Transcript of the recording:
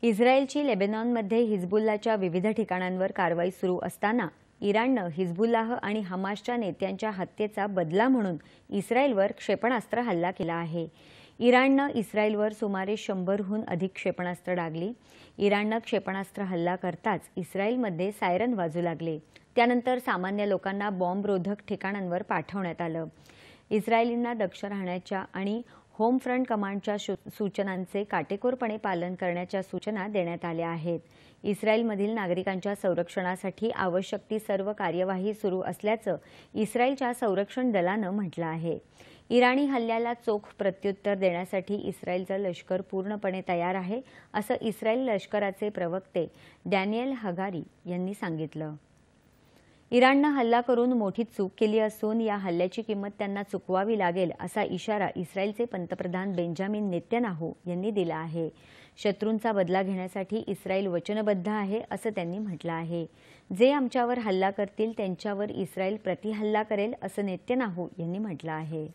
इस्रायलची लेबनॉनमध्ये हिजबुल्लाच्या विविध ठिकाणांवर कारवाई सुरू असताना इराणनं हिजबुल्लाह आणि हमासच्या नेत्यांच्या हत्येचा बदला म्हणून इस्रायलवर क्षेपणास्त्र हल्ला केला आहे। इराणनं इस्रायलवर सुमारे 100हून अधिक क्षेपणास्त्र डागली। इराणनं क्षेपणास्त्र हल्ला करताच इस्रायलमध्ये सायरन वाजू लागले। त्यानंतर सामान्य लोकांना बॉम्बरोधक ठिकाणांवर पाठवण्यात आलं। इस्रायलींना दक्ष राहण्याच्या आणि होम फ्रंट कमांडच्या सूचनांचे काटेकोरपणे पालन करण्याच्या सूचना देण्यात आल्या आहेत। इस्रायलमधील नागरिकांच्या संरक्षणासाठी आवश्यक ती सर्व कार्यवाही सुरू असल्याचं इस्रायलच्या संरक्षण दलानं म्हटलं आहे। इराणी हल्ल्याला चोख प्रत्युत्तर देण्यासाठी इस्रायलचं लष्कर पूर्णपणे तयार आहे, असं इस्रायल लष्कराचे प्रवक्ते डॅनियल हगारी यांनी सांगितलं। इराणनं हल्ला करून मोठी चूक केली असून या हल्ल्याची किंमत त्यांना चुकवावी लागेल असा इशारा इस्रायलचे पंतप्रधान बेंजामिन नेतन्याहू यांनी दिला आहे। शत्रूंचा बदला घेण्यासाठी इस्रायल वचनबद्ध आहे असं त्यांनी म्हटलं आहे। जे आमच्यावर हल्ला करतील त्यांच्यावर इस्रायल प्रतिहल्ला करेल असं नेतन्याहू यांनी म्हटलं आहे।